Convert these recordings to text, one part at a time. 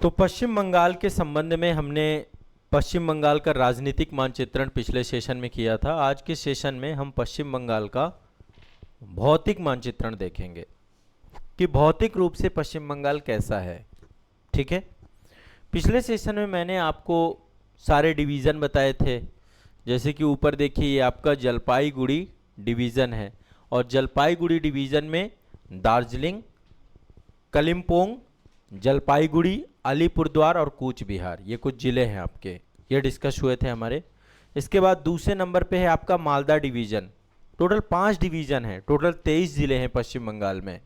तो पश्चिम बंगाल के संबंध में हमने पश्चिम बंगाल का राजनीतिक मानचित्रण पिछले सेशन में किया था। आज के सेशन में हम पश्चिम बंगाल का भौतिक मानचित्रण देखेंगे कि भौतिक रूप से पश्चिम बंगाल कैसा है। ठीक है, पिछले सेशन में मैंने आपको सारे डिवीज़न बताए थे। जैसे कि ऊपर देखिए, ये आपका जलपाईगुड़ी डिवीज़न है और जलपाईगुड़ी डिवीज़न में दार्जिलिंग, कलिम्पोंग, जलपाईगुड़ी, अलीपुरद्वार और कूच बिहार, ये कुछ ज़िले हैं आपके, ये डिस्कस हुए थे हमारे। इसके बाद दूसरे नंबर पे है आपका मालदा डिवीज़न। टोटल 5 डिवीज़न है, टोटल 23 ज़िले हैं पश्चिम बंगाल में।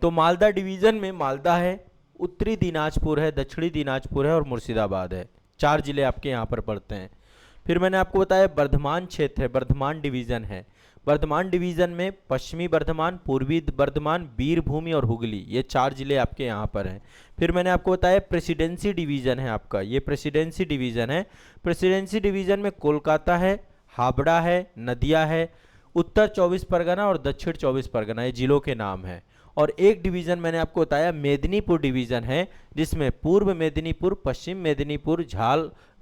तो मालदा डिवीज़न में मालदा है, उत्तरी दिनाजपुर है, दक्षिणी दिनाजपुर है और मुर्शिदाबाद है। 4 ज़िले आपके यहाँ पर पड़ते हैं। फिर मैंने आपको बताया बर्धमान क्षेत्र है, बर्धमान डिवीज़न है। बर्धमान डिवीज़न में पश्चिमी बर्धमान, पूर्वी बर्धमान, बीरभूमि और हुगली, ये 4 ज़िले आपके यहाँ पर हैं। फिर मैंने आपको बताया प्रेसिडेंसी डिवीज़न है आपका, ये प्रेसिडेंसी डिवीज़न है। प्रेसिडेंसी डिवीज़न में कोलकाता है, हावड़ा है, नदिया है, उत्तर 24 परगना और दक्षिण 24 परगना, ये जिलों के नाम हैं। और एक डिवीज़न मैंने आपको बताया मेदिनीपुर डिवीज़न है, जिसमें पूर्व मेदिनीपुर, पश्चिम मेदिनीपुर,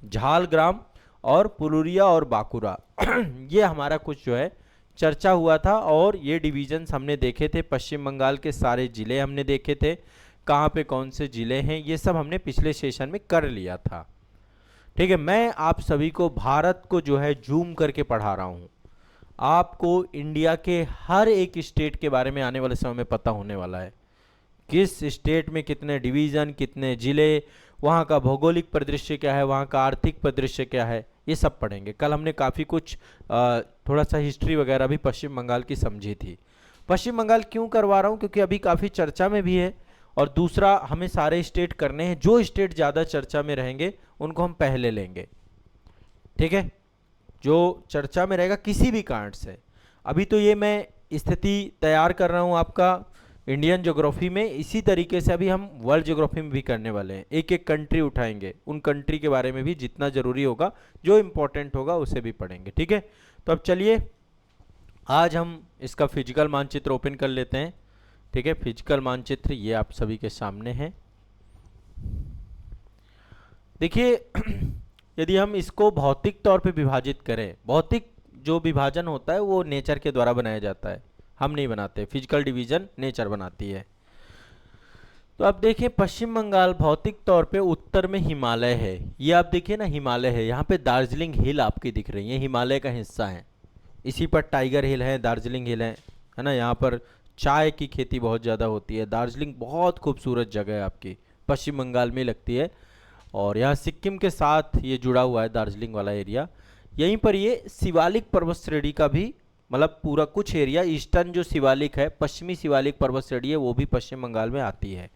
झालग्राम और पुरुलिया और बांकुरा ये हमारा कुछ जो है चर्चा हुआ था। और ये डिवीजन्स हमने देखे थे, पश्चिम बंगाल के सारे ज़िले हमने देखे थे, कहाँ पे कौन से ज़िले हैं, ये सब हमने पिछले सेशन में कर लिया था। ठीक है, मैं आप सभी को भारत को जो है जूम करके पढ़ा रहा हूँ। आपको इंडिया के हर एक स्टेट के बारे में आने वाले समय में पता होने वाला है, किस स्टेट में कितने डिवीज़न, कितने ज़िले, वहाँ का भौगोलिक परिदृश्य क्या है, वहाँ का आर्थिक परिदृश्य क्या है, ये सब पढ़ेंगे। कल हमने काफ़ी कुछ थोड़ा सा हिस्ट्री वगैरह भी पश्चिम बंगाल की समझी थी। पश्चिम बंगाल क्यों करवा रहा हूँ, क्योंकि अभी काफ़ी चर्चा में भी है। और दूसरा, हमें सारे स्टेट करने हैं, जो स्टेट ज़्यादा चर्चा में रहेंगे उनको हम पहले लेंगे। ठीक है, जो चर्चा में रहेगा किसी भी कारण से। अभी तो ये मैं स्थिति तैयार कर रहा हूँ आपका इंडियन ज्योग्राफी में, इसी तरीके से अभी हम वर्ल्ड ज्योग्राफी में भी करने वाले हैं। एक एक कंट्री उठाएंगे, उन कंट्री के बारे में भी जितना ज़रूरी होगा, जो इम्पोर्टेंट होगा उसे भी पढ़ेंगे। ठीक है, तो अब चलिए आज हम इसका फिजिकल मानचित्र ओपन कर लेते हैं। ठीक है, फिजिकल मानचित्र ये आप सभी के सामने है। देखिए यदि हम इसको भौतिक तौर पे विभाजित करें, भौतिक जो विभाजन होता है वो नेचर के द्वारा बनाया जाता है, हम नहीं बनाते, फिजिकल डिवीजन नेचर बनाती है। तो आप देखें पश्चिम बंगाल भौतिक तौर पे उत्तर में हिमालय है, ये आप देखिए ना हिमालय है, यहाँ पे दार्जिलिंग हिल आपकी दिख रही है, हिमालय का हिस्सा है। इसी पर टाइगर हिल है, दार्जिलिंग हिल है ना। यहाँ पर चाय की खेती बहुत ज़्यादा होती है। दार्जिलिंग बहुत खूबसूरत जगह है आपकी, पश्चिम बंगाल में लगती है और यहाँ सिक्किम के साथ ये जुड़ा हुआ है दार्जिलिंग वाला एरिया। यहीं पर ये शिवालिक पर्वत श्रेणी का भी मतलब पूरा कुछ एरिया, ईस्टर्न जो शिवालिक है, पश्चिमी शिवालिक पर्वत श्रेणी है, वो भी पश्चिम बंगाल में आती है।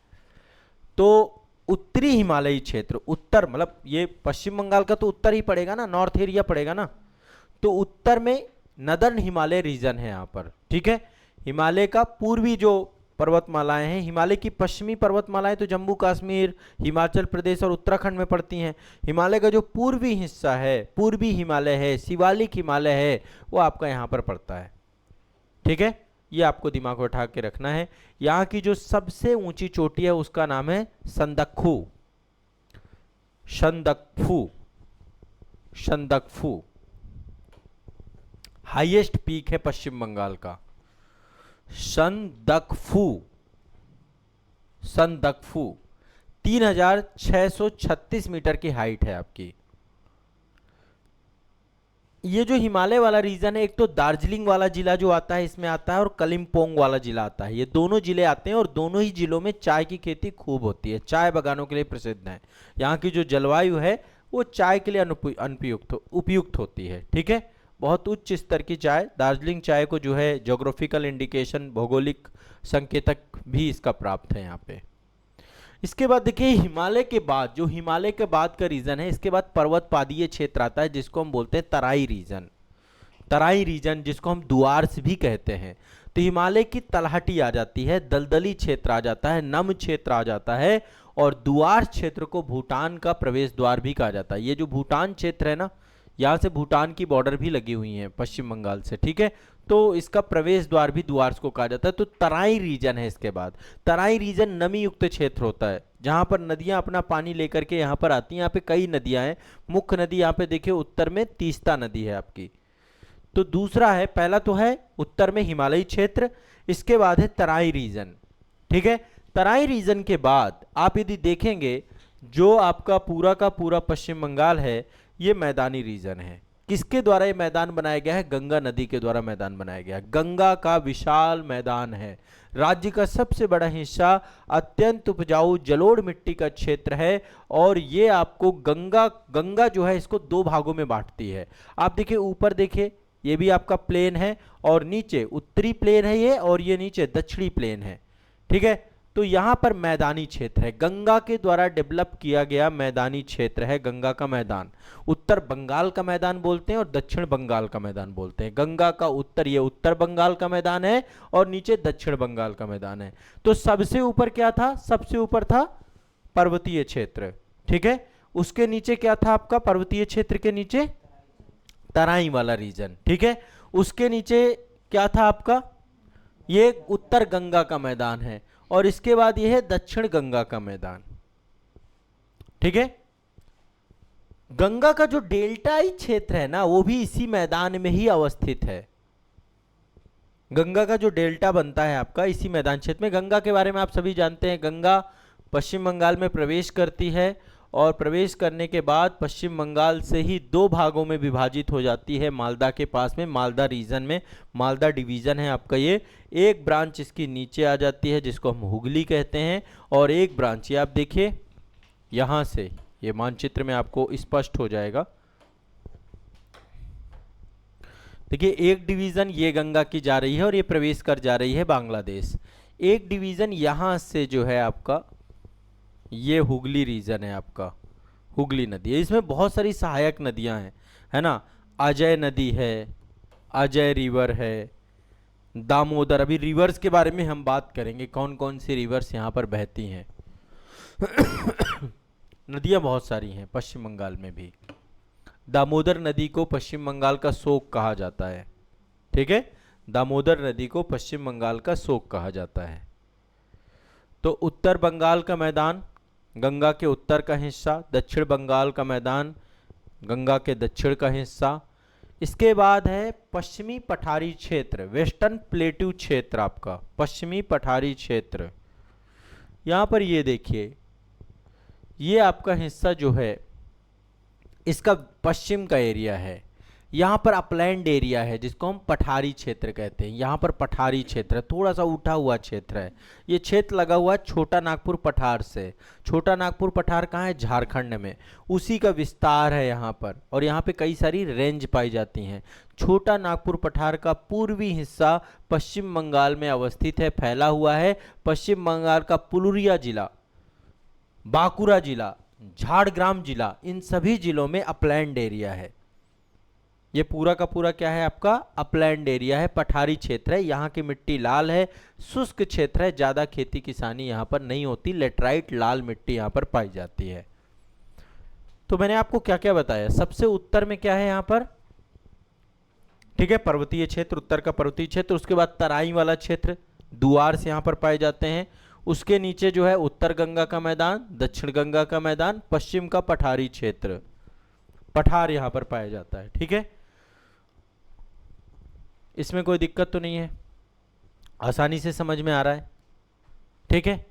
तो उत्तरी हिमालयी क्षेत्र, उत्तर मतलब ये पश्चिम बंगाल का तो उत्तर ही पड़ेगा ना, नॉर्थ एरिया पड़ेगा ना। तो उत्तर में नदर्न हिमालय रीजन है यहाँ पर। ठीक है, हिमालय का पूर्वी जो पर्वतमालाएं हैं, हिमालय की पश्चिमी पर्वतमालाएं तो जम्मू कश्मीर, हिमाचल प्रदेश और उत्तराखंड में पड़ती हैं। हिमालय का जो पूर्वी हिस्सा है, पूर्वी हिमालय है, शिवालिक हिमालय है, वो आपका यहाँ पर पड़ता है। ठीक है, ये आपको दिमाग में उठा के रखना है। यहाँ की जो सबसे ऊंची चोटी है उसका नाम है संदकफू, संदकफू, संदकफू हाईएस्ट पीक है पश्चिम बंगाल का, संदकफू, संदकफू 3636 मीटर की हाइट है आपकी। ये जो हिमालय वाला रीजन है, एक तो दार्जिलिंग वाला जिला जो आता है इसमें आता है और कलिम्पोंग वाला जिला आता है, ये दोनों जिले आते हैं और दोनों ही जिलों में चाय की खेती खूब होती है, चाय बागानों के लिए प्रसिद्ध है। यहाँ की जो जलवायु है वो चाय के लिए उपयुक्त होती है। ठीक है, बहुत उच्च स्तर की चाय, दार्जिलिंग चाय को जो है ज्योग्राफिकल इंडिकेशन, भौगोलिक संकेतक भी इसका प्राप्त है यहाँ पे। इसके बाद देखिए हिमालय के बाद, जो हिमालय के बाद का रीजन है, इसके बाद पर्वत पादीय क्षेत्र आता है जिसको हम बोलते हैं तराई रीजन, तराई रीजन जिसको हम दुआर्स भी कहते हैं। तो हिमालय की तलहटी आ जाती है, दलदली क्षेत्र आ जाता है, नम क्षेत्र आ जाता है और दुआर क्षेत्र को भूटान का प्रवेश द्वार भी कहा जाता है। ये जो भूटान क्षेत्र है ना, यहाँ से भूटान की बॉर्डर भी लगी हुई है पश्चिम बंगाल से। ठीक है, तो इसका प्रवेश द्वार भी द्वार को कहा जाता है। तो तराई रीजन है। इसके बाद तराई रीजन नमी युक्त क्षेत्र होता है, जहां पर नदियां अपना पानी लेकर के यहाँ पर आती हैं। यहाँ पे कई नदियां हैं। मुख्य नदी यहाँ पे देखिए उत्तर में तीस्ता नदी है आपकी। तो दूसरा है, पहला तो है उत्तर में हिमालयी क्षेत्र, इसके बाद है तराई रीजन। ठीक है, तराई रीजन के बाद आप यदि देखेंगे जो आपका पूरा का पूरा पश्चिम बंगाल है, ये मैदानी रीजन है। किसके द्वारा ये मैदान बनाया गया है? गंगा नदी के द्वारा मैदान बनाया गया है। गंगा का विशाल मैदान है। राज्य का सबसे बड़ा हिस्सा अत्यंत उपजाऊ जलोढ़ मिट्टी का क्षेत्र है। और ये आपको गंगा जो है इसको दो भागों में बांटती है। आप देखिए ऊपर देखिए, ये भी आपका प्लेन है और नीचे उत्तरी प्लेन है ये, और ये नीचे दक्षिणी प्लेन है। ठीक है, तो यहां पर मैदानी क्षेत्र है, गंगा के द्वारा डेवलप किया गया मैदानी क्षेत्र है गंगा का मैदान। उत्तर बंगाल का मैदान बोलते हैं और दक्षिण बंगाल का मैदान बोलते हैं। गंगा का उत्तर, ये उत्तर बंगाल का मैदान है और नीचे दक्षिण बंगाल का मैदान है। तो सबसे ऊपर क्या था? सबसे ऊपर था पर्वतीय क्षेत्र। ठीक है, उसके नीचे क्या था आपका? पर्वतीय क्षेत्र के नीचे तराई वाला रीजन। ठीक है, उसके नीचे क्या था आपका? ये उत्तर गंगा का मैदान है और इसके बाद ये है दक्षिण गंगा का मैदान। ठीक है, गंगा का जो डेल्टाई क्षेत्र है ना, वो भी इसी मैदान में ही अवस्थित है। गंगा का जो डेल्टा बनता है आपका इसी मैदान क्षेत्र में। गंगा के बारे में आप सभी जानते हैं, गंगा पश्चिम बंगाल में प्रवेश करती है और प्रवेश करने के बाद पश्चिम बंगाल से ही दो भागों में विभाजित हो जाती है। मालदा के पास में, मालदा रीजन में, मालदा डिवीजन है आपका ये। एक ब्रांच इसकी नीचे आ जाती है जिसको हम हुगली कहते हैं, और एक ब्रांच ये आप देखिए यहाँ से, ये मानचित्र में आपको स्पष्ट हो जाएगा। देखिए एक डिवीजन ये गंगा की जा रही है और ये प्रवेश कर जा रही है बांग्लादेश। एक डिवीजन यहाँ से जो है आपका, ये हुगली रीजन है आपका, हुगली नदी है। इसमें बहुत सारी सहायक नदियां हैं, है ना। अजय नदी है, अजय रिवर है, दामोदर। अभी रिवर्स के बारे में हम बात करेंगे, कौन कौन सी रिवर्स यहाँ पर बहती हैं। नदियां बहुत सारी हैं पश्चिम बंगाल में भी। दामोदर नदी को पश्चिम बंगाल का शोक कहा जाता है। ठीक है, दामोदर नदी को पश्चिम बंगाल का शोक कहा जाता है। तो उत्तर बंगाल का मैदान गंगा के उत्तर का हिस्सा, दक्षिण बंगाल का मैदान गंगा के दक्षिण का हिस्सा। इसके बाद है पश्चिमी पठारी क्षेत्र, वेस्टर्न प्लेट्यू क्षेत्र आपका, पश्चिमी पठारी क्षेत्र। यहाँ पर ये देखिए, ये आपका हिस्सा जो है इसका पश्चिम का एरिया है। यहाँ पर अपलैंड एरिया है जिसको हम पठारी क्षेत्र कहते हैं। यहाँ पर पठारी क्षेत्र, थोड़ा सा उठा हुआ क्षेत्र है। ये क्षेत्र लगा हुआ है छोटा नागपुर पठार से। छोटा नागपुर पठार कहाँ है? झारखंड में। उसी का विस्तार है यहाँ पर, और यहाँ पे कई सारी रेंज पाई जाती हैं। छोटा नागपुर पठार का पूर्वी हिस्सा पश्चिम बंगाल में अवस्थित है, फैला हुआ है। पश्चिम बंगाल का पुरुलिया जिला, बांकुरा जिला, झाड़ग्राम जिला, इन सभी जिलों में अपलैंड एरिया है। ये पूरा का पूरा क्या है आपका? अपलैंड एरिया है, पठारी क्षेत्र है। यहाँ की मिट्टी लाल है, शुष्क क्षेत्र है, ज़्यादा खेती किसानी यहाँ पर नहीं होती। लेटराइट लाल मिट्टी यहाँ पर पाई जाती है। तो मैंने आपको क्या क्या बताया? सबसे उत्तर में क्या है यहाँ पर? ठीक है, पर्वतीय क्षेत्र, उत्तर का पर्वतीय क्षेत्र। उसके बाद तराई वाला क्षेत्र, दुआर यहाँ पर पाए जाते हैं। उसके नीचे जो है उत्तर गंगा का मैदान, दक्षिण गंगा का मैदान, पश्चिम का पठारी क्षेत्र, पठार यहाँ पर पाया जाता है। ठीक है, इसमें कोई दिक्कत तो नहीं है, आसानी से समझ में आ रहा है। ठीक है,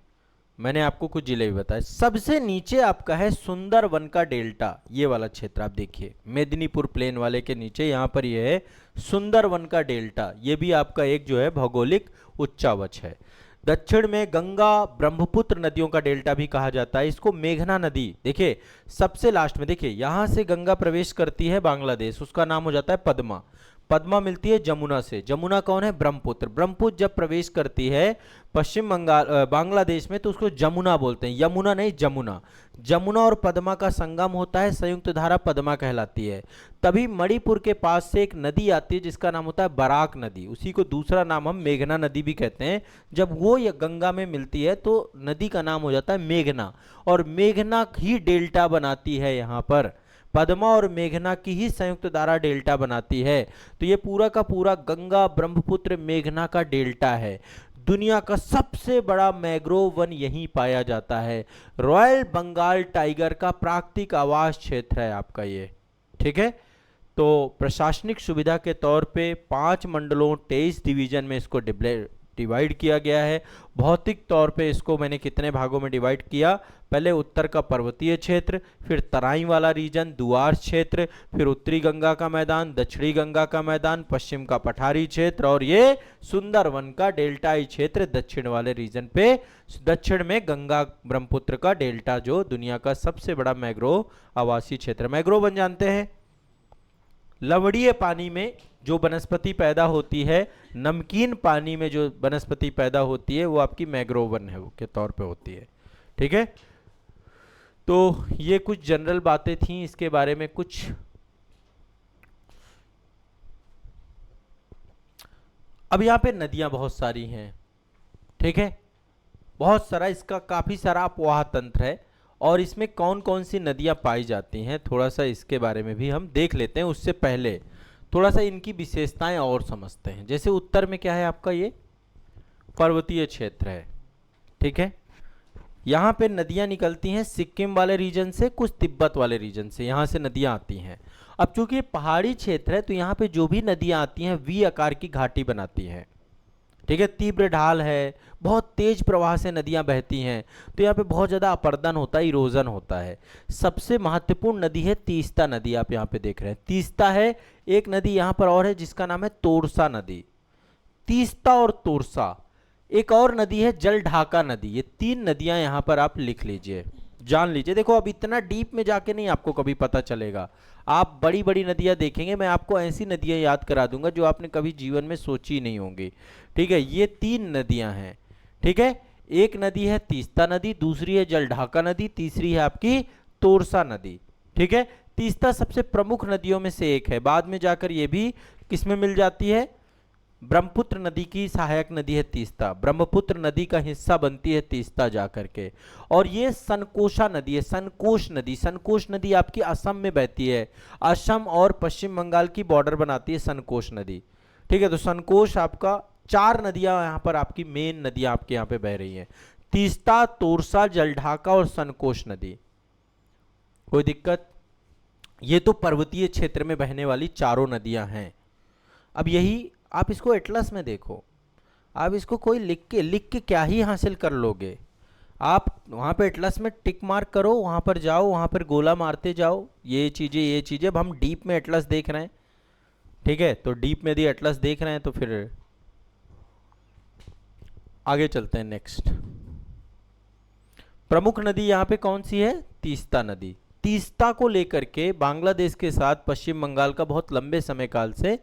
मैंने आपको कुछ जिले भी बताए। सबसे नीचे आपका है सुंदरवन का डेल्टा, ये वाला क्षेत्र आप देखिए, मेदिनीपुर प्लेन वाले के नीचे यहाँ पर ये है सुंदरवन का डेल्टा। ये भी आपका एक जो है भौगोलिक उच्चावच है। दक्षिण में गंगा ब्रह्मपुत्र नदियों का डेल्टा भी कहा जाता है इसको। मेघना नदी देखिए सबसे लास्ट में, देखिए यहां से गंगा प्रवेश करती है बांग्लादेश, उसका नाम हो जाता है पद्मा। पद्मा मिलती है जमुना से। जमुना कौन है? ब्रह्मपुत्र। ब्रह्मपुत्र जब प्रवेश करती है पश्चिम बंगाल बांग्लादेश में तो उसको जमुना बोलते हैं, यमुना नहीं जमुना। जमुना और पद्मा का संगम होता है, संयुक्त धारा पद्मा कहलाती है। तभी मणिपुर के पास से एक नदी आती है जिसका नाम होता है बराक नदी, उसी को दूसरा नाम हम मेघना नदी भी कहते हैं। जब वो गंगा में मिलती है तो नदी का नाम हो जाता है मेघना, और मेघना ही डेल्टा बनाती है यहाँ पर। पद्मा और मेघना की ही संयुक्त धारा डेल्टा बनाती है। तो ये पूरा का पूरा गंगा ब्रह्मपुत्र मेघना का डेल्टा है। दुनिया का सबसे बड़ा मैंग्रोव वन यहीं पाया जाता है। रॉयल बंगाल टाइगर का प्राकृतिक आवास क्षेत्र है आपका ये। ठीक है, तो प्रशासनिक सुविधा के तौर पे 5 मंडलों 23 डिवीजन में इसको डिवाइड किया गया है। भौतिक तौर पे इसको मैंने कितने भागों में डिवाइड किया, पहले उत्तर का पर्वतीय क्षेत्र, फिर तराई वाला रीजन, दुआर्स क्षेत्र, फिर उत्तरी गंगा का मैदान, दक्षिणी गंगा का मैदान, पश्चिम का पठारी क्षेत्र और ये सुंदरवन का डेल्टाई क्षेत्र दक्षिण वाले रीजन पे। दक्षिण में गंगा ब्रह्मपुत्र का डेल्टा जो दुनिया का सबसे बड़ा मैंग्रोव आवासीय क्षेत्र। मैंग्रोव वन जानते हैं, लवणीय पानी में जो वनस्पति पैदा होती है, नमकीन पानी में जो वनस्पति पैदा होती है वो आपकी मैंग्रोव वन है के तौर पे होती है। ठीक है, तो ये कुछ जनरल बातें थी इसके बारे में। कुछ अब यहाँ पे नदियां बहुत सारी हैं। ठीक है, बहुत सारा, इसका काफी सारा अपवाह तंत्र है और इसमें कौन कौन सी नदियां पाई जाती हैं थोड़ा सा इसके बारे में भी हम देख लेते हैं। उससे पहले थोड़ा सा इनकी विशेषताएं और समझते हैं। जैसे उत्तर में क्या है आपका, ये पर्वतीय क्षेत्र है। ठीक है, यहाँ पे नदियाँ निकलती हैं सिक्किम वाले रीजन से, कुछ तिब्बत वाले रीजन से, यहाँ से नदियाँ आती हैं। अब चूंकि ये पहाड़ी क्षेत्र है तो यहाँ पे जो भी नदियाँ आती हैं वी आकार की घाटी बनाती हैं। ठीक है, तीव्र ढाल है, बहुत तेज प्रवाह से नदियां बहती हैं, तो यहाँ पे बहुत ज़्यादा अपरदन होता है, इरोजन होता है। सबसे महत्वपूर्ण नदी है तीस्ता नदी, आप यहाँ पे देख रहे हैं तीस्ता है। एक नदी यहाँ पर और है जिसका नाम है तोरसा नदी। तीस्ता और तोरसा, एक और नदी है जलढाका नदी। ये 3 नदियां यहाँ पर आप लिख लीजिए, जान लीजिए। देखो अब इतना डीप में जाके नहीं आपको कभी पता चलेगा। आप बड़ी बड़ी नदियां देखेंगे, मैं आपको ऐसी नदियां याद करा दूंगा जो आपने कभी जीवन में सोची नहीं होंगी। ठीक है, ये 3 नदियां हैं। ठीक है, एक नदी है तीस्ता नदी, दूसरी है जलढाका नदी, तीसरी है आपकी तोरसा नदी। ठीक है, तीस्ता सबसे प्रमुख नदियों में से एक है, बाद में जाकर ये भी किसमें मिल जाती है, ब्रह्मपुत्र नदी की सहायक नदी है तीस्ता। ब्रह्मपुत्र नदी का हिस्सा बनती है तीस्ता जाकर के। और ये सनकोशा नदी है, सनकोश नदी। सनकोश नदी आपकी असम में बहती है, असम और पश्चिम बंगाल की बॉर्डर बनाती है सनकोश नदी। ठीक है, तो सनकोश आपका 4 नदियां यहाँ पर आपकी मेन नदियां आपके यहाँ पे बह रही हैं, तीस्ता, तोरसा, जलढाका और सनकोश नदी। कोई दिक्कत? ये तो पर्वतीय क्षेत्र में बहने वाली चारों नदियां हैं। अब यही आप इसको एटलस में देखो, आप इसको कोई लिख के क्या ही हासिल कर लोगे। आप वहाँ पे एटलस में टिक मार्क करो, वहाँ पर जाओ, वहाँ पर गोला मारते जाओ, ये चीज़ें। अब हम डीप में एटलस देख रहे हैं। ठीक है, तो डीप में यदि एटलस देख रहे हैं तो फिर आगे चलते हैं। नेक्स्ट प्रमुख नदी यहाँ पे कौन सी है, तीस्ता नदी। तीस्ता को लेकर के बांग्लादेश के साथ पश्चिम बंगाल का बहुत लंबे समय काल से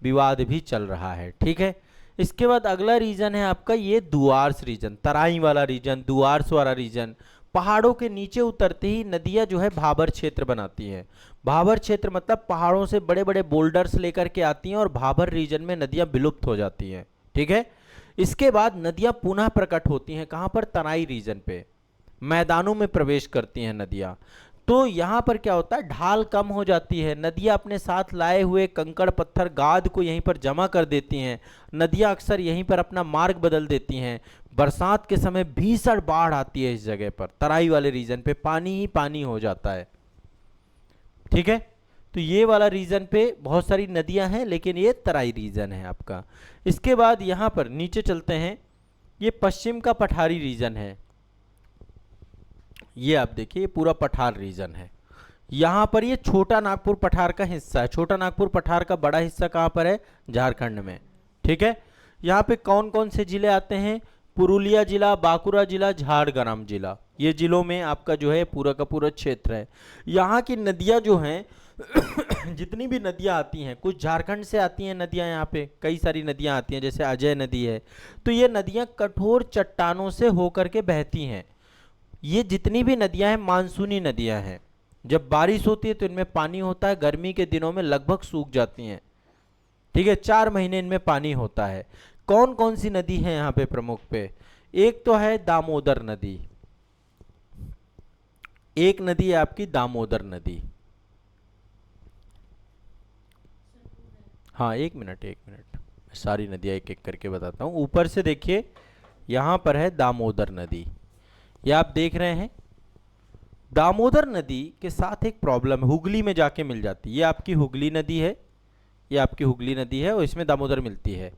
विवाद भी चल रहा है। ठीक है, इसके बाद अगला रीजन है आपका ये दुआर्स रीजन, तराई वाला रीजन, दुआर्स वाला रीजन। पहाड़ों के नीचे उतरते ही नदियां जो है भाबर क्षेत्र बनाती हैं। भाबर क्षेत्र मतलब पहाड़ों से बड़े बड़े बोल्डर्स लेकर के आती हैं और भाबर रीजन में नदियां विलुप्त हो जाती हैं। ठीक है, इसके बाद नदियां पुनः प्रकट होती हैं, कहाँ पर, तराई रीजन पे, मैदानों में प्रवेश करती हैं नदियां। तो यहाँ पर क्या होता है, ढाल कम हो जाती है, नदियाँ अपने साथ लाए हुए कंकड़ पत्थर गाद को यहीं पर जमा कर देती हैं। नदियाँ अक्सर यहीं पर अपना मार्ग बदल देती हैं। बरसात के समय भीषण बाढ़ आती है इस जगह पर, तराई वाले रीजन पे पानी ही पानी हो जाता है। ठीक है, तो ये वाला रीजन पे बहुत सारी नदियाँ हैं, लेकिन ये तराई रीजन है आपका। इसके बाद यहाँ पर नीचे चलते हैं, ये पश्चिम का पठारी रीजन है। ये आप देखिए, ये पूरा पठार रीजन है। यहाँ पर ये छोटा नागपुर पठार का हिस्सा है। छोटा नागपुर पठार का बड़ा हिस्सा कहाँ पर है, झारखंड में। ठीक है, यहाँ पे कौन कौन से जिले आते हैं, पुरुलिया जिला, बांकुड़ा जिला, झारग्राम जिला, ये जिलों में आपका जो है पूरा का पूरा क्षेत्र है। यहाँ की नदियाँ जो हैं जितनी भी नदियाँ आती हैं, कुछ झारखंड से आती हैं नदियाँ, यहाँ पे कई सारी नदियाँ आती हैं, जैसे अजय नदी है। तो ये नदियाँ कठोर चट्टानों से होकर के बहती हैं। ये जितनी भी नदियां हैं मानसूनी नदियां हैं। जब बारिश होती है तो इनमें पानी होता है, गर्मी के दिनों में लगभग सूख जाती हैं। ठीक है, 4 महीने इनमें पानी होता है। कौन कौन सी नदी है यहाँ पे प्रमुख पे, एक तो है दामोदर नदी, एक नदी है आपकी दामोदर नदी। हाँ, एक मिनट एक मिनट, मैं सारी नदियाँ एक एक करके बताता हूँ। ऊपर से देखिए, यहाँ पर है दामोदर नदी, ये आप देख रहे हैं। दामोदर नदी के साथ एक प्रॉब्लम है, हुगली में जाके मिल जाती है। ये आपकी हुगली नदी है, ये आपकी हुगली नदी है और इसमें दामोदर मिलती है।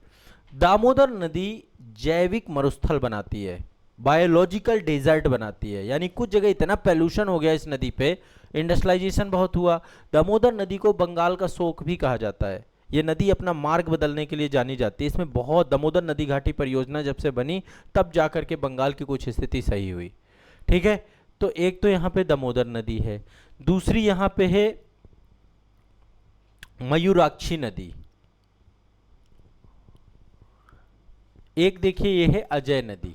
दामोदर नदी जैविक मरुस्थल बनाती है, बायोलॉजिकल डेजर्ट बनाती है। यानी कुछ जगह इतना पोल्यूशन हो गया इस नदी पे, इंडस्ट्रियलाइजेशन बहुत हुआ। दामोदर नदी को बंगाल का शोक भी कहा जाता है। ये नदी अपना मार्ग बदलने के लिए जानी जाती है। इसमें बहुत, दामोदर नदी घाटी परियोजना जब से बनी तब जाकर के बंगाल की कुछ स्थिति सही हुई। ठीक है, तो एक तो यहाँ पे दामोदर नदी है, दूसरी यहाँ पे है मयूराक्षी नदी, एक देखिए ये है अजय नदी।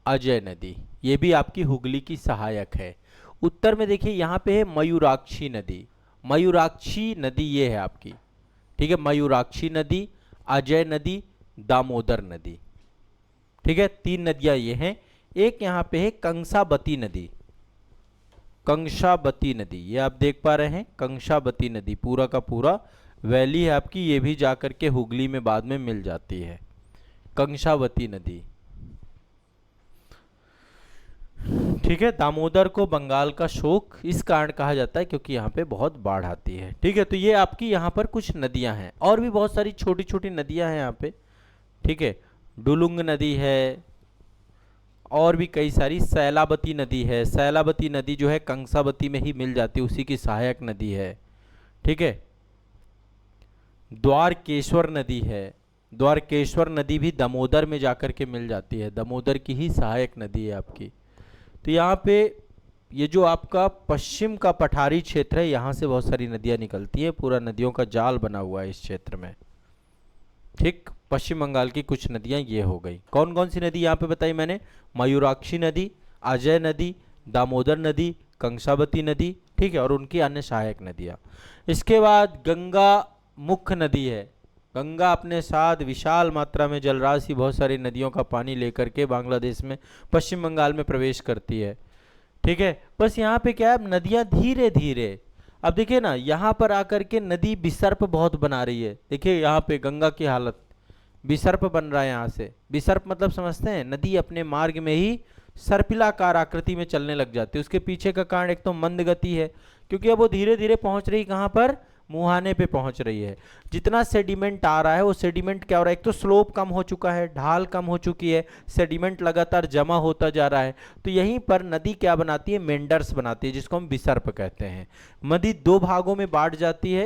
अजय नदी ये भी आपकी हुगली की सहायक है। उत्तर में देखिए यहाँ पे है मयूराक्षी नदी। मयूराक्षी नदी ये है आपकी, ठीक है, मयूराक्षी नदी, अजय नदी, दामोदर नदी। ठीक है, तीन नदियां ये हैं। एक यहाँ पे है कंसाबती नदी, कंसाबती नदी, ये आप देख पा रहे हैं, कंसाबती नदी पूरा का पूरा वैली है आपकी, ये भी जाकर के हुगली में बाद में मिल जाती है, कंसावती नदी। ठीक है, दामोदर को बंगाल का शोक इस कारण कहा जाता है क्योंकि यहाँ पे बहुत बाढ़ आती है। ठीक है, तो ये आपकी यहाँ पर कुछ नदियाँ हैं, और भी बहुत सारी छोटी छोटी नदियाँ हैं यहाँ पे। ठीक है, डुलुंग नदी है, और भी कई सारी, सैलाबती नदी है। सैलाबती नदी जो है कंसावती में ही मिल जाती है, उसी की सहायक नदी है। ठीक है, द्वारकेश्वर नदी है, द्वारकेश्वर नदी भी दामोदर में जाकर के मिल जाती है, दामोदर की ही सहायक नदी है आपकी। तो यहाँ पे ये जो आपका पश्चिम का पठारी क्षेत्र है, यहाँ से बहुत सारी नदियाँ निकलती हैं, पूरा नदियों का जाल बना हुआ है इस क्षेत्र में। ठीक, पश्चिम बंगाल की कुछ नदियाँ ये हो गई। कौन कौन सी नदी यहाँ पे बताई मैंने? मयूराक्षी नदी, अजय नदी, दामोदर नदी, कंसावती नदी। ठीक है, और उनकी अन्य सहायक नदियाँ। इसके बाद गंगा मुख्य नदी है। गंगा अपने साथ विशाल मात्रा में जलराशि, बहुत सारी नदियों का पानी लेकर के बांग्लादेश में, पश्चिम बंगाल में प्रवेश करती है। ठीक है, बस यहाँ पे क्या है, नदियाँ धीरे धीरे, अब देखिए ना, यहाँ पर आकर के नदी विसर्प बहुत बना रही है। देखिए यहाँ पे गंगा की हालत, विसर्प बन रहा है यहाँ से। विसर्प मतलब समझते हैं, नदी अपने मार्ग में ही सर्पिलाकार आकृति में चलने लग जाती है। उसके पीछे का कारण एक तो मंद गति है, क्योंकि अब वो धीरे धीरे पहुंच रही कहाँ पर, मुहाने पे पहुंच रही है। जितना सेडिमेंट आ रहा है, वो सेडिमेंट क्या हो रहा है, एक तो स्लोप कम हो चुका है, ढाल कम हो चुकी है, सेडिमेंट लगातार जमा होता जा रहा है। तो यहीं पर नदी क्या बनाती है, मेंडर्स बनाती है, जिसको हम विसर्प कहते हैं। नदी दो भागों में बांट जाती है,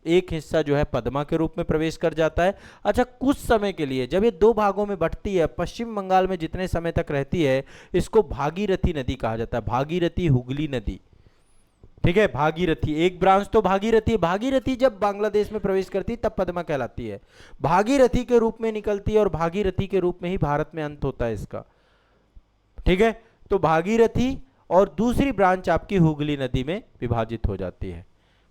एक हिस्सा जो है पद्मा के रूप में प्रवेश कर जाता है। अच्छा, कुछ समय के लिए जब ये दो भागों में बंटती है, पश्चिम बंगाल में जितने समय तक रहती है, इसको भागीरथी नदी कहा जाता है, भागीरथी हुगली नदी। ठीक है, भागीरथी एक ब्रांच तो भागीरथी, भागीरथी जब बांग्लादेश में प्रवेश करती है तब पद्मा कहलाती है, भागीरथी के रूप में निकलती है, और भागीरथी के रूप में ही भारत में अंत होता है इसका। ठीक है, तो भागीरथी और दूसरी ब्रांच आपकी हुगली नदी में विभाजित हो जाती है।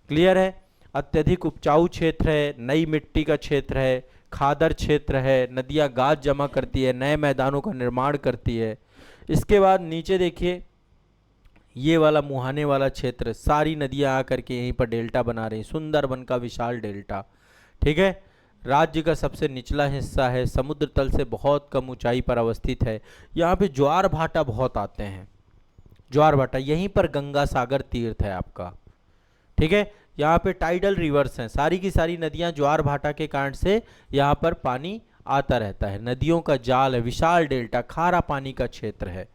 क्लियर है? अत्यधिक उपजाऊ क्षेत्र है, नई मिट्टी का क्षेत्र है, खादर क्षेत्र है, नदियां गाद जमा करती है, नए मैदानों का निर्माण करती है। इसके बाद नीचे देखिए, ये वाला मुहाने वाला क्षेत्र, सारी नदियां आकर के यहीं पर डेल्टा बना रही, सुंदरबन का विशाल डेल्टा। ठीक है, राज्य का सबसे निचला हिस्सा है, समुद्र तल से बहुत कम ऊंचाई पर अवस्थित है। यहाँ पे ज्वार भाटा बहुत आते हैं, ज्वार भाटा, यहीं पर गंगा सागर तीर्थ है आपका। ठीक है, यहाँ पे टाइडल रिवर्स हैं, सारी की सारी नदियाँ ज्वार भाटा के कारण से यहाँ पर पानी आता रहता है, नदियों का जाल है, विशाल डेल्टा, खारा पानी का क्षेत्र है।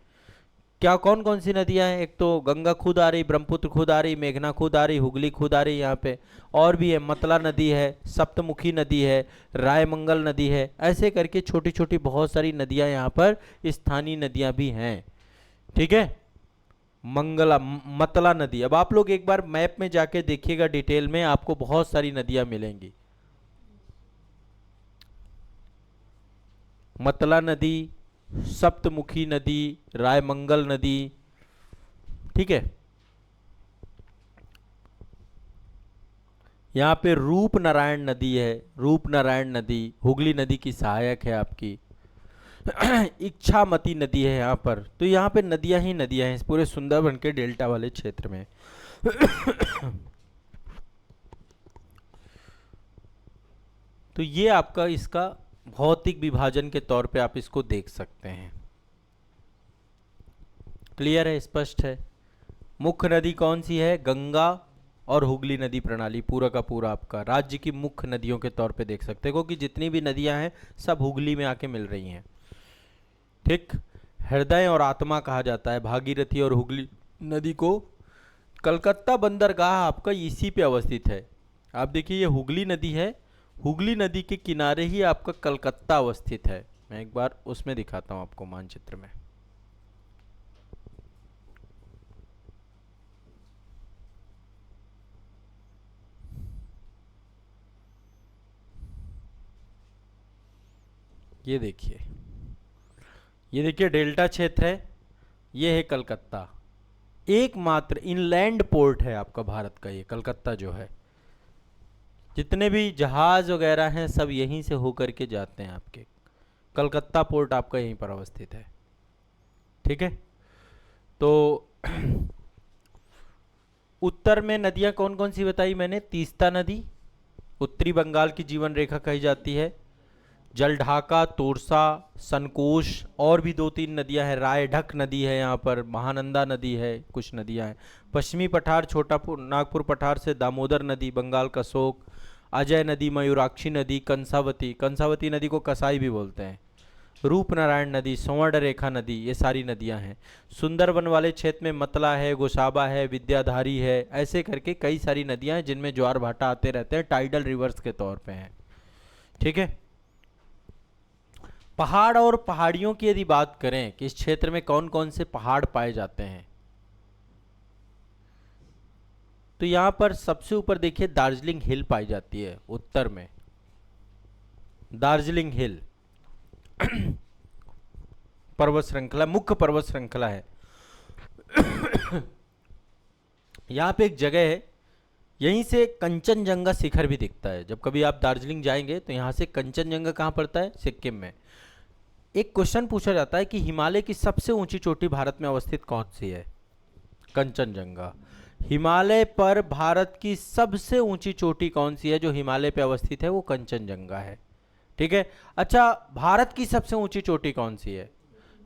क्या कौन कौन सी नदियाँ हैं? एक तो गंगा खुद आ रही, ब्रह्मपुत्र खुद आ रही, मेघना खुद आ रही, हुगली खुद आ रही यहाँ पे, और भी है, मतला नदी है, सप्तमुखी नदी है, रायमंगल नदी है, ऐसे करके छोटी छोटी बहुत सारी नदियाँ यहाँ पर स्थानीय नदियाँ भी हैं। ठीक है, मतला नदी, अब आप लोग एक बार मैप में जाके देखिएगा डिटेल में, आपको बहुत सारी नदियां मिलेंगी। मतला नदी, सप्तमुखी नदी, रायमंगल नदी। ठीक है, यहाँ पे रूप नारायण नदी है, रूप नारायण नदी हुगली नदी की सहायक है आपकी। इच्छामती नदी है यहाँ पर। तो यहाँ पे नदियाँ ही नदियाँ हैं इस पूरे सुंदरबन के डेल्टा वाले क्षेत्र में। तो ये आपका इसका भौतिक विभाजन के तौर पे आप इसको देख सकते हैं। क्लियर है, स्पष्ट है। मुख्य नदी कौन सी है? गंगा और हुगली नदी प्रणाली पूरा का पूरा आपका राज्य की मुख्य नदियों के तौर पे देख सकते हैं, क्योंकि जितनी भी नदियां हैं सब हुगली में आके मिल रही हैं। ठीक, हृदय और आत्मा कहा जाता है भागीरथी और हुगली नदी को। कलकत्ता बंदरगाह आपका इसी पे अवस्थित है। आप देखिए ये हुगली नदी है, हुगली नदी के किनारे ही आपका कलकत्ता अवस्थित है। मैं एक बार उसमें दिखाता हूँ आपको मानचित्र में। ये देखिए, ये देखिए डेल्टा क्षेत्र है, ये है कलकत्ता। एकमात्र इनलैंड पोर्ट है आपका भारत का ये कलकत्ता जो है। जितने भी जहाज वगैरह हैं सब यहीं से होकर के जाते हैं आपके। कलकत्ता पोर्ट आपका यहीं पर अवस्थित है। ठीक है, तो उत्तर में नदियां कौन कौन सी बताई मैंने? तीस्ता नदी उत्तरी बंगाल की जीवन रेखा कही जाती है। जलढाका, तोरसा, संकोश, और भी 2-3 नदियां हैं। रायढक नदी है यहाँ पर, महानंदा नदी है, कुछ नदियां हैं। पश्चिमी पठार, छोटा नागपुर पठार से दामोदर नदी, बंगाल का शोक, अजय नदी, मयूराक्षी नदी, कंसावती, कंसावती नदी को कसाई भी बोलते हैं, रूपनारायण नदी, स्वर्ण रेखा नदी, ये सारी नदियां हैं। सुंदरबन वाले क्षेत्र में मतला है, गोसाबा है, विद्याधारी है, ऐसे करके कई सारी नदियां हैं जिनमें ज्वार भाटा आते रहते हैं, टाइडल रिवर्स के तौर पे हैं। ठीक है, पहाड़ और पहाड़ियों की यदि बात करें कि इस क्षेत्र में कौन कौन से पहाड़ पाए जाते हैं, तो यहां पर सबसे ऊपर देखिए दार्जिलिंग हिल पाई जाती है उत्तर में। दार्जिलिंग हिल पर्वत श्रृंखला, मुख्य पर्वत श्रृंखला है। यहां पे एक जगह है, यहीं से कंचनजंगा शिखर भी दिखता है। जब कभी आप दार्जिलिंग जाएंगे तो यहां से कंचनजंगा कहां पड़ता है? सिक्किम में। एक क्वेश्चन पूछा जाता है कि हिमालय की सबसे ऊंची चोटी भारत में अवस्थित कौन सी है? कंचनजंगा। हिमालय पर भारत की सबसे ऊंची चोटी कौन सी है जो हिमालय पे अवस्थित है? वो कंचनजंगा है। ठीक है, अच्छा भारत की सबसे ऊंची चोटी कौन सी है?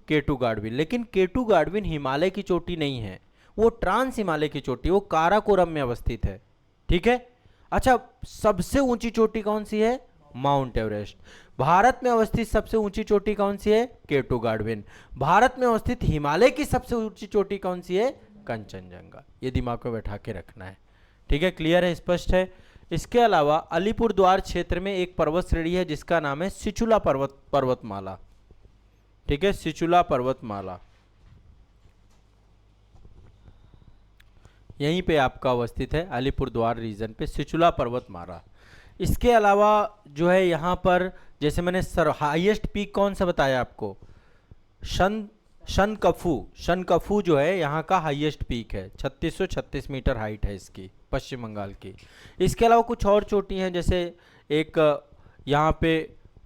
केटू गाडविन। लेकिन केटू गाडविन हिमालय की चोटी नहीं है, वो ट्रांस हिमालय की चोटी, वो काराकोरम में अवस्थित है। ठीक है, अच्छा सबसे ऊंची चोटी कौन सी है? Mount Everest. भारत में अवस्थित सबसे ऊंची चोटी कौन सी है? केटू गाडविन। भारत में अवस्थित हिमालय की सबसे ऊंची चोटी कौन सी है? कंचनजंगा। ये दिमाग में बैठा के रखना है। ठीक है, क्लियर है, स्पष्ट है। इसके अलावा अलीपुरद्वार क्षेत्र में एक पर्वत श्रेणी है जिसका नाम है सिचुला पर्वतमाला। ठीक है, सिचुला पर्वतमाला यहीं पे आपका अवस्थित है, अलीपुरद्वार रीजन पे सिचुला पर्वतमाला। इसके अलावा जो है यहाँ पर, जैसे मैंने हाईएस्ट पीक कौन सा बताया आपको? शनकफू जो है यहाँ का हाईएस्ट पीक है, 3636 मीटर हाइट है इसकी, पश्चिम बंगाल की। इसके अलावा कुछ और चोटी हैं, जैसे एक यहाँ पे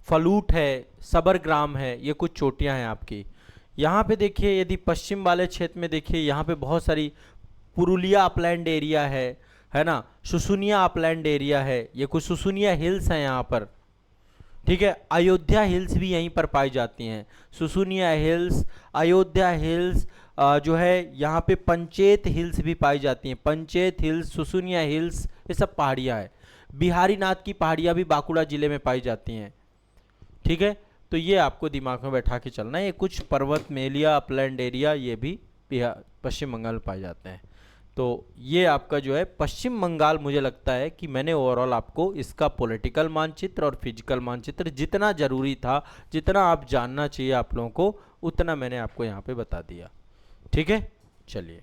फलूट है, सबरग्राम है, ये कुछ चोटियाँ हैं आपकी। यहाँ पे देखिए, यदि पश्चिम वाले क्षेत्र में देखिए, यहाँ पे बहुत सारी पुरुलिया अपलैंड एरिया है ना, सुसुनिया अपलैंड एरिया है, ये कुछ सुसुनिया हिल्स हैं यहाँ पर। ठीक है, अयोध्या हिल्स भी यहीं पर पाई जाती हैं, सुसुनिया हिल्स, अयोध्या हिल्स, जो है यहाँ पे पंचेत हिल्स भी पाई जाती हैं, पंचेत हिल्स, सुसुनिया हिल्स, ये सब पहाड़ियाँ हैं। बिहारी नाथ की पहाड़ियाँ भी बांकुड़ा जिले में पाई जाती हैं। ठीक है, तो ये आपको दिमाग में बैठा के चलना है। ये कुछ पर्वत मेलिया अपलैंड एरिया ये भी पश्चिम बंगाल में पाए जाते हैं। तो ये आपका जो है पश्चिम बंगाल, मुझे लगता है कि मैंने ओवरऑल आपको इसका पॉलिटिकल मानचित्र और फिजिकल मानचित्र जितना ज़रूरी था, जितना आप जानना चाहिए आप लोगों को, उतना मैंने आपको यहाँ पे बता दिया। ठीक है, चलिए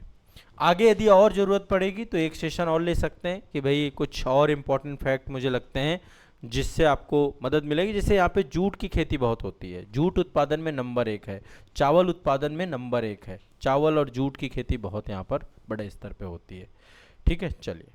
आगे यदि और ज़रूरत पड़ेगी तो एक सेशन और ले सकते हैं कि भाई कुछ और इम्पोर्टेंट फैक्ट मुझे लगते हैं जिससे आपको मदद मिलेगी। जैसे यहाँ पे जूट की खेती बहुत होती है, जूट उत्पादन में नंबर 1 है, चावल उत्पादन में नंबर 1 है, चावल और जूट की खेती बहुत यहाँ पर बड़े स्तर पे होती है। ठीक है, चलिए।